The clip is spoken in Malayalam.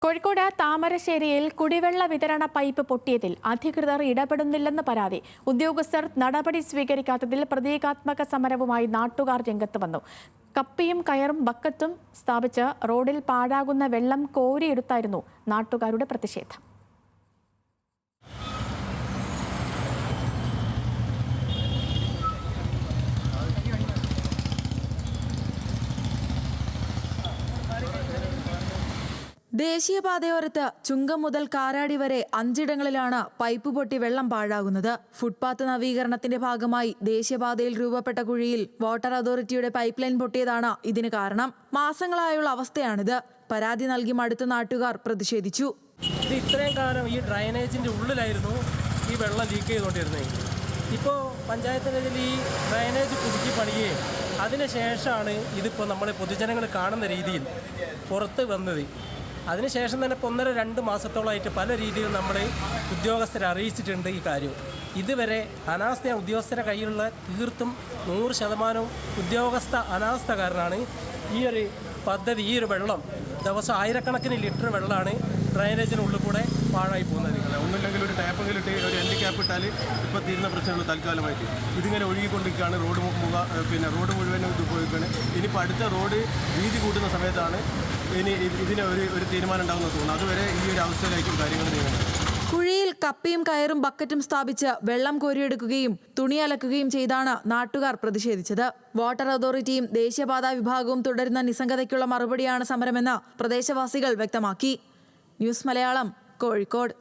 കോഴിക്കോട് താമരശ്ശേരിയിൽ കുടിവെള്ള വിതരണ പൈപ്പ് പൊട്ടിയതിൽ അധികൃതർ ഇടപെടുന്നില്ലെന്ന് പരാതി. ഉദ്യോഗസ്ഥർ നടപടി സ്വീകരിക്കാത്തതിൽ പ്രതീകാത്മക സമരവുമായി നാട്ടുകാർ രംഗത്ത് വന്നു. കപ്പിയും കയറും ബക്കറ്റും സ്ഥാപിച്ച് റോഡിൽ പാഴാകുന്ന വെള്ളം കോരിയെടുത്തായിരുന്നു നാട്ടുകാരുടെ പ്രതിഷേധം. ദേശീയപാതയോരത്ത് ചുങ്കം മുതൽ കാരാടി വരെ 5 ഇടങ്ങളിലാണ് പൈപ്പ് പൊട്ടി വെള്ളം പാഴാകുന്നത്. ഫുട്പാത്ത് നവീകരണത്തിന്റെ ഭാഗമായി ദേശീയപാതയിൽ രൂപപ്പെട്ട കുഴിയിൽ വാട്ടർ അതോറിറ്റിയുടെ പൈപ്പ് ലൈൻ പൊട്ടിയതാണ് ഇതിന് കാരണം. മാസങ്ങളായുള്ള അവസ്ഥയാണിത്. പരാതി നൽകി മടുത്ത നാട്ടുകാർ പ്രതിഷേധിച്ചു. ഇത്രയും കാലം ഈ ഡ്രൈനേജിന്റെ ഉള്ളിലായിരുന്നു ഈ വെള്ളം ലീക്ക് ചെയ്തുകൊണ്ടിരുന്നത്. ഇപ്പോൾ പഞ്ചായത്തിൻ്റെ ഈ ഡ്രൈനേജ് പുതുക്കി പണിയുകയും അതിനുശേഷമാണ് ഇതിപ്പോൾ നമ്മളെ പൊതുജനങ്ങൾ കാണുന്ന രീതിയിൽ പുറത്ത് വന്നത്. അതിനുശേഷം തന്നെ 1.5-2 മാസത്തോളമായിട്ട് പല രീതിയിൽ നമ്മൾ ഉദ്യോഗസ്ഥരെ അറിയിച്ചിട്ടുണ്ട് ഈ കാര്യം. ഇതുവരെ അനാസ്ഥ ഉദ്യോഗസ്ഥരുടെ കയ്യിലുള്ള തീർത്തും 100% ഉദ്യോഗസ്ഥ അനാസ്ഥ കാരണമാണ് ഈ ഒരു പദ്ധതി, ഈ ഒരു വെള്ളം ദിവസം ആയിരക്കണക്കിന് ലിറ്റർ വെള്ളമാണ് ഡ്രൈനേജിനുള്ളിൽ കൂടെ പാഴായി പോകുന്നത്. ഒന്നുമില്ലെങ്കിൽ ഒരു ടാപ്പെങ്കിലും ഇട്ട് ഒരു എൻഡ് ക്യാപ്പ് ഇട്ടാൽ ഇപ്പോൾ തീരുന്ന പ്രശ്നമുള്ളൂ. താൽക്കാലമായിട്ട് ഇതിങ്ങനെ ഒഴുകിക്കൊണ്ടിരിക്കുകയാണ്. റോഡ് മുഴുവനും ഇത് പോയിക്കാണ്. ഇനിയിപ്പോൾ അടുത്ത റോഡ് വീതി കൂട്ടുന്ന സമയത്താണ് ഇതിന് ഒരു തീരുമാനം ഉണ്ടാകുന്നത് തോന്നുന്നു. അതുവരെ ഈ ഒരു അവസ്ഥയിലായിരിക്കും കാര്യങ്ങൾ നീങ്ങുന്നത്. കുഴിയിൽ കപ്പിയും കയറും ബക്കറ്റും സ്ഥാപിച്ച് വെള്ളം കോരിയെടുക്കുകയും തുണി അലക്കുകയും ചെയ്താണ് നാട്ടുകാർ പ്രതിഷേധിച്ചത്. വാട്ടർ അതോറിറ്റിയും ദേശീയപാതാ വിഭാഗവും തുടരുന്ന നിസ്സംഗതയ്ക്കുള്ള മറുപടിയാണ് സമരമെന്ന് പ്രദേശവാസികൾ വ്യക്തമാക്കി. ന്യൂസ് മലയാളം, കോഴിക്കോട്.